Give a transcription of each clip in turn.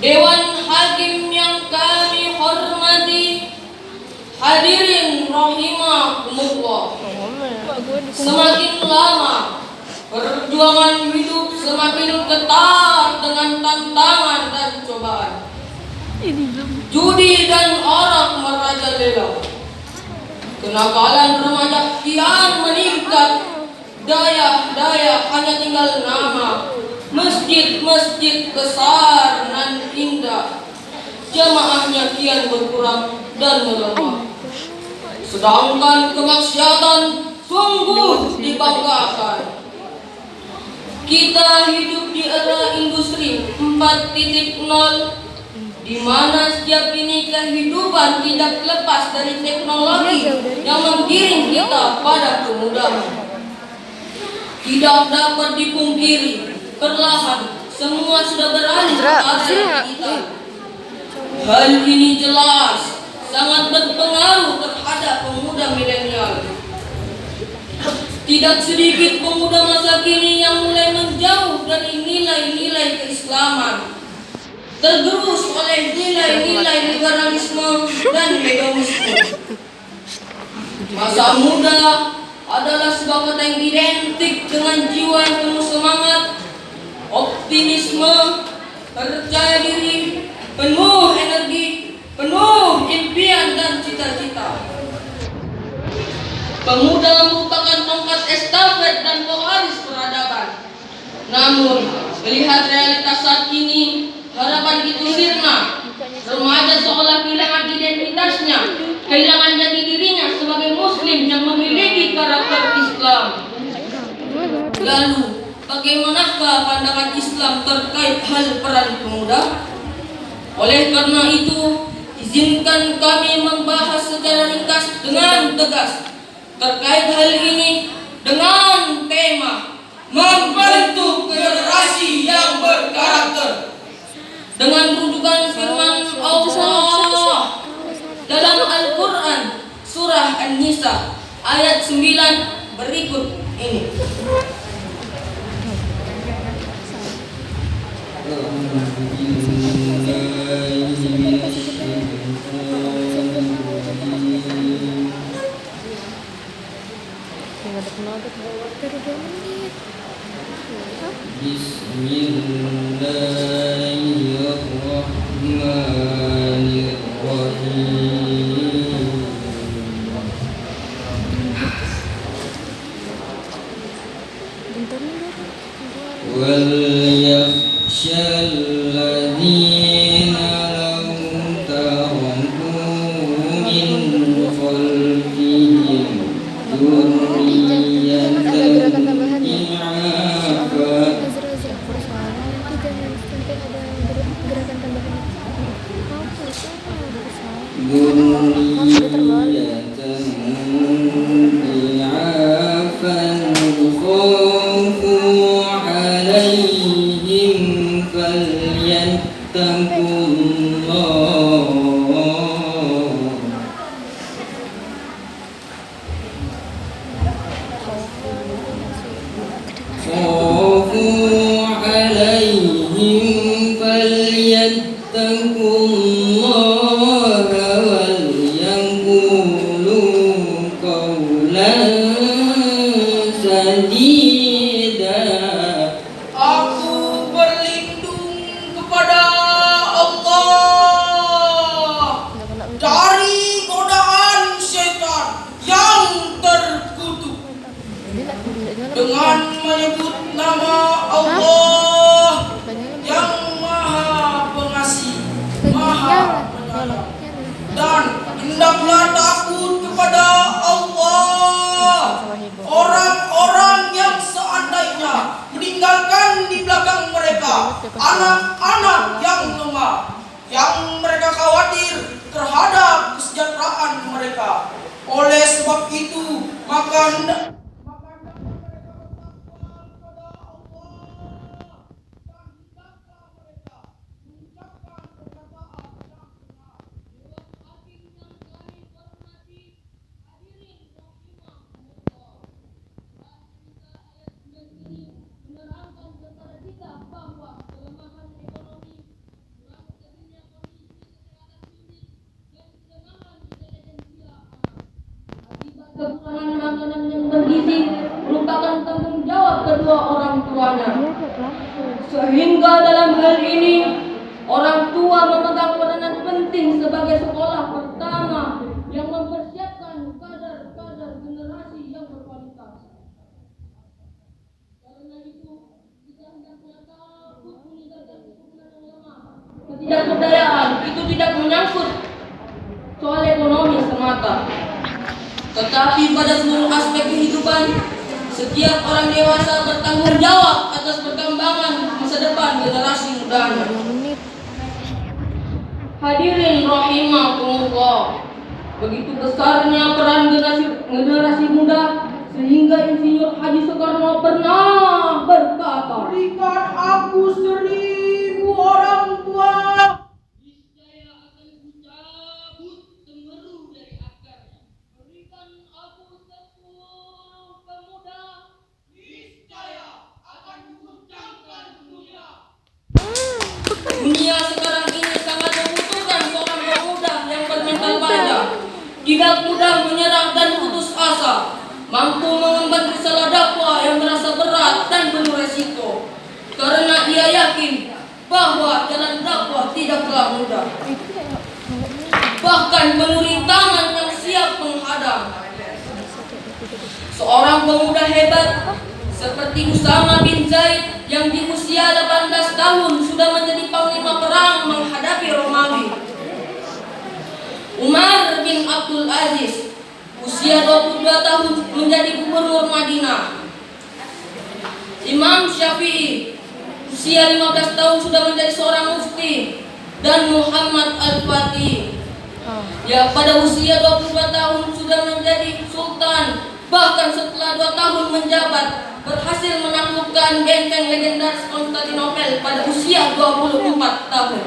Dewan Hakim yang kami hormati, hadirin rahimakumullah. Semakin lama perjuangan hidup semakin ketat dengan tantangan dan cobaan. Judi dan arak merajalela. Kenakalan remaja kian meningkat. Daya hanya tinggal nama. Masjid-masjid besar nan indah, jamaahnya kian berkurang dan melemah. Sedangkan kemaksiatan sungguh dibanggakan. Kita hidup di era industri 4.0, di mana setiap ini kehidupan tidak lepas dari teknologi yang menggiring kita pada kemudahan. Tidak dapat dipungkiri, perlahan semua sudah beralih kepada kita. Hal ini jelas sangat berpengaruh terhadap pemuda milenial. Tidak sedikit pemuda masa kini yang mulai menjauh dari nilai-nilai keislaman, tergerus oleh nilai-nilai liberalisme dan hedonisme. Masa muda adalah sebuah kata yang identik dengan jiwa yang penuh semangat, optimisme, percaya diri, penuh energi, penuh impian dan cita-cita. Pemuda merupakan tongkat estafet dan pewaris peradaban. Namun, melihat realitas saat ini, harapan itu sirna. Remaja seolah kehilangan identitasnya, kehilangan jati dirinya sebagai muslim yang memiliki karakter Islam. Lalu, bagaimanakah pandangan Islam terkait hal peran pemuda? Oleh karena itu, izinkan kami membahas secara ringkas dengan tegas terkait hal ini dengan tema membentuk generasi yang berkarakter, dengan rujukan firman Allah dalam Al-Quran surah An-Nisa ayat 9 berikut ini. وَلْيَخْشَى الَّذِينَ لَوْ تَرَكُوا مِنْ خَلْفِهِمْ ذُرِّيَّةً dengan menyebut nama Allah yang Maha Pengasih, Maha Penyayang. Dan hendaklah takut kepada Allah orang-orang yang seandainya meninggalkan di belakang mereka anak-anak yang lemah, yang mereka khawatir terhadap kesejahteraan mereka. Oleh sebab itu, maka semuanya. Sehingga dalam hal ini orang tua memegang peranan penting sebagai sekolah pertama yang mempersiapkan kader-kader generasi yang berkualitas. Karena itu, kita hendaknya takut meninggalkan keturunan yang lemah. Ketidakberdayaan itu tidak menyangkut soal ekonomi semata, tetapi pada seluruh aspek kehidupan. Setiap orang dewasa bertanggung jawab atas perkembangan masa depan generasi mudanya. Hadirin rahimakumullah, begitu besarnya peran generasi muda sehingga Insinyur Haji Soekarno pernah berkata, "Berikan aku 1000 orang tua, niscaya akan kucabut semeru dari akarnya. Berikan aku 10 pemuda, niscaya akan kuguncangkan dunia." Dunia sekarang ini sangat membutuhkan seorang pemuda yang bermental baja, tidak mudah menyerah dan putus asa, mampu mengemban risalah dakwah yang terasa berat dan penuh resiko, karena ia yakin bahwa jalan dakwah tidaklah mudah, bahkan penuh rintangan yang siap menghadang. Seorang pemuda hebat seperti Usama bin Zaid yang di usia 18 tahun sudah menjadi panglima perang menghadapi Romawi. Umar bin Abdul Aziz usia 22 tahun menjadi gubernur Madinah. Imam Syafi'i usia 15 tahun sudah menjadi seorang mufti. Dan Muhammad Al-Fatih pada usia 22 tahun sudah menjadi sultan. Bahkan setelah 2 tahun menjabat, berhasil menaklukkan benteng legendaris Konstantinopel pada usia 24 tahun.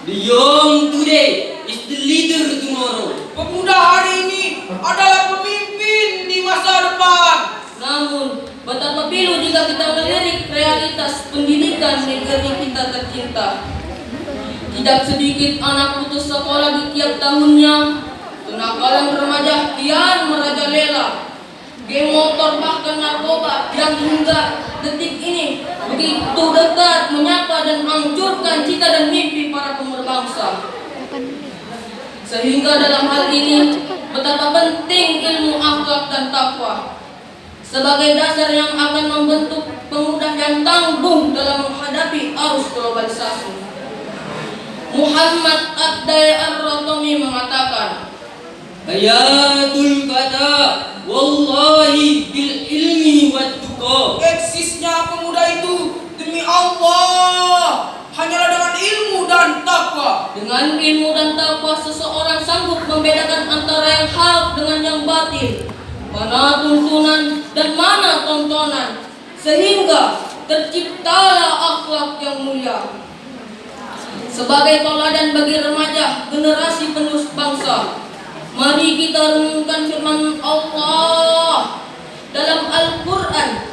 The young today is the leader tomorrow. Pemuda hari ini adalah pemimpin di masa depan. Namun, betapa pilu jika kita melirik realitas pendidikan negeri kita tercinta. Tidak sedikit anak putus sekolah di tiap tahunnya. Kenakalan remaja kian merajalela. Geng motor bahkan narkoba yang hingga detik ini begitu dekat menyapa dan menghancurkan cita dan mimpi para pemuda bangsa. Sehingga dalam hal ini betapa penting ilmu akhlak dan takwa sebagai dasar yang akan membentuk pemuda yang tangguh dalam menghadapi arus globalisasi. Muhammad Abdai Ar-Rotomi mengatakan, Hayatul fata wallahi bil ilmi wat tuqa. Eksisnya pemuda itu demi Allah hanyalah dengan ilmu dan takwa. dengan ilmu dan takwa seseorang sanggup membedakan antara yang hak dengan yang batil, mana tuntunan dan mana tontonan, sehingga terciptalah akhlak yang mulia. Sebagai tauladan bagi remaja generasi penerus bangsa, mari kita renungkan firman Allah dalam Al-Quran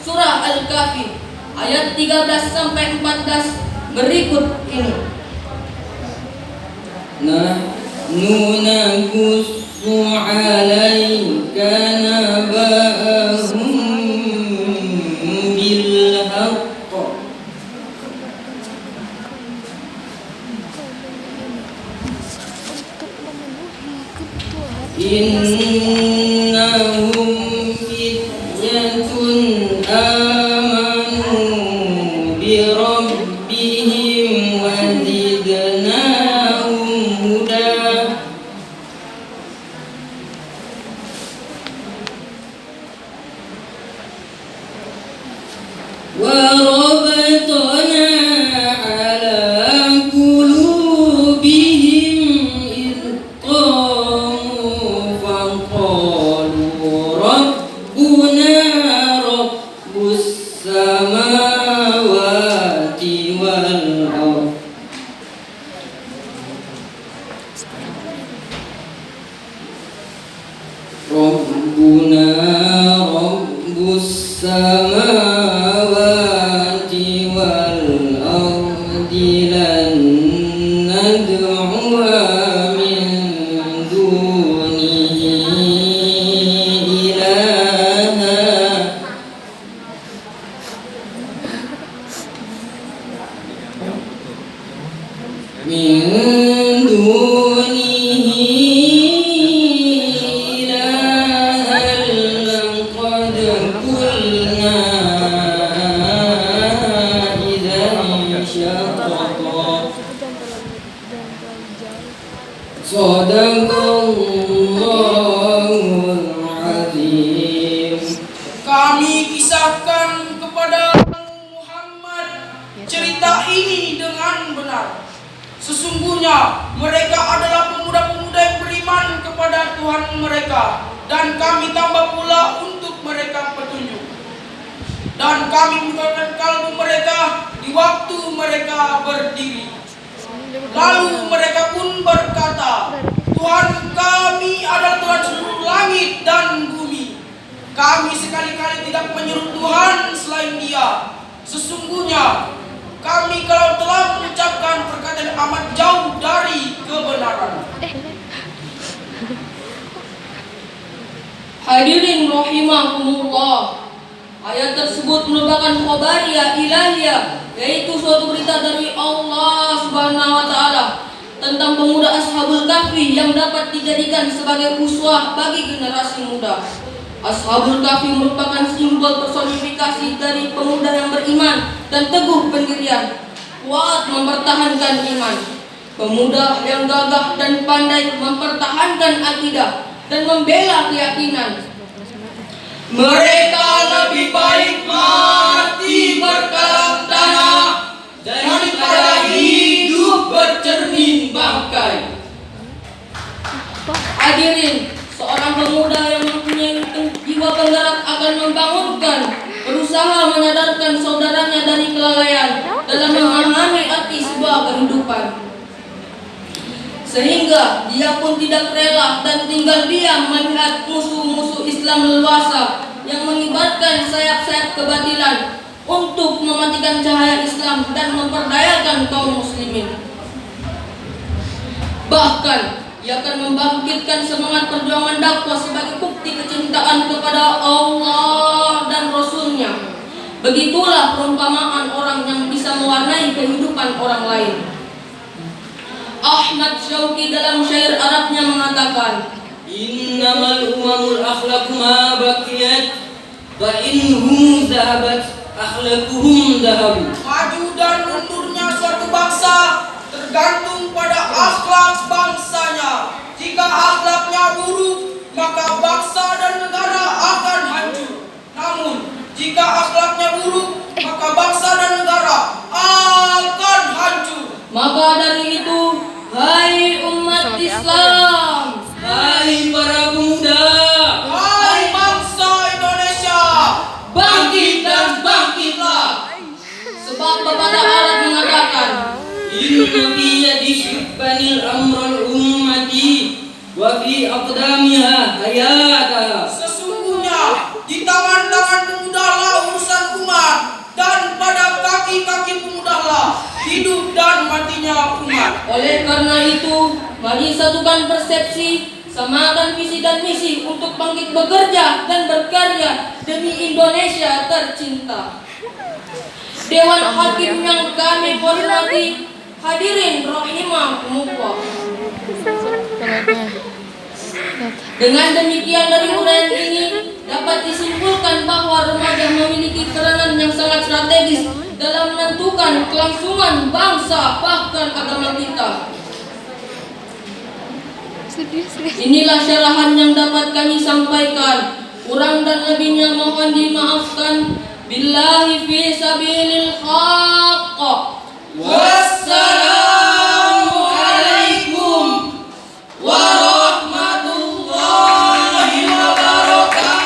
surah Al-Kahfi ayat 13 sampai 14 berikut ini. Nahnu naqussu 'alaika naba'ahum bil haqq. Innahum fityatun amanu bi rabbihim wa zidnahum huda. Wa rabatna ala qulubihim id qamu faqalu rabbuna rabbus samawati wal ardh. Rabbuna rabbus samawati wal ardi lan nad'uha min dunihi ilaha. min dunihi ilahan laqad qulna idzan syatata. Shadaqallahul azim. Kami kisahkan kepada Muhammad cerita ini dengan benar. Sesungguhnya mereka adalah pemuda-pemuda yang beriman kepada Tuhan mereka, dan kami tambah pula untuk mereka petunjuk. Dan kami bukakan kalbu mereka di waktu mereka berdiri. Lalu mereka pun berkata, Tuhan kami adalah Tuhan seluruh langit dan bumi. Kami sekali-kali tidak menyeru Tuhan selain Dia. Sesungguhnya kami kalau telah mengucapkan perkataan amat jauh dari kebenaran. Hadirin rahimakumullah. Ayat tersebut merupakan khobariyah ilahiyah, yaitu suatu berita dari Allah Subhanahu wa taala tentang pemuda Ashabul Kahfi yang dapat dijadikan sebagai uswah bagi generasi muda. Ashabul Kahfi merupakan simbol personifikasi dari pemuda yang beriman dan teguh pendirian, kuat mempertahankan iman. Pemuda yang gagah dan pandai mempertahankan akidah dan membela keyakinan. Mereka lebih baik mati berkalang tanah daripada hidup bercermin bangkai. Hadirin, seorang pemuda yang mempunyai jiwa penggerak akan membangunkan, berusaha menyadarkan saudaranya dari kelalaian dalam memahami arti sebuah kehidupan. Sehingga dia pun tidak rela dan tinggal diam melihat musuh-musuh Islam leluasa yang mengibarkan sayap-sayap kebatilan untuk mematikan cahaya Islam dan memperdayakan kaum muslimin. Bahkan ia akan membangkitkan semangat perjuangan dakwah sebagai bukti kecintaan kepada Allah dan Rasul-Nya. Begitulah perumpamaan orang yang bisa mewarnai kehidupan orang lain. Ahmad Syauqi dalam syair Arabnya mengatakan, Innamal umamul akhlaqu ma baqiyat wa inhum zahabat akhlaquhum zahabu. Maju dan mundurnya suatu bangsa tergantung pada akhlak bangsanya. Jika akhlaknya buruk, maka bangsa dan negara akan hancur. Namun, jika akhlaknya buruk, maka bangsa dan negara akan hancur. maka dari itu, hai umat Islam, Hai para pemuda, Hai bangsa Indonesia, bangkit dan bangkitlah. sebab pepatah Arab mengatakan, inna fi yadi syibbanil amrul ummati wa fi aqdamiha hayata. Sesungguhnya di tangan-tangan pemudahlah urusan umat, dan pada kaki-kaki pemudahlah hidup dan matinya umat. oleh karena itu, mari satukan persepsi, samakan visi dan misi untuk bangkit bekerja dan berkarya demi Indonesia tercinta. Dewan Hakim yang kami hormati, hadirin rahimakumullah. Dengan demikian dari uraian ini dapat disimpulkan bahwa remaja memiliki peranan yang sangat strategis dalam menentukan kelangsungan bangsa bahkan agama kita. Inilah syarahan yang dapat kami sampaikan. Kurang dan lebihnya mohon dimaafkan. Billahi fi sabilil haqq. Wassalam.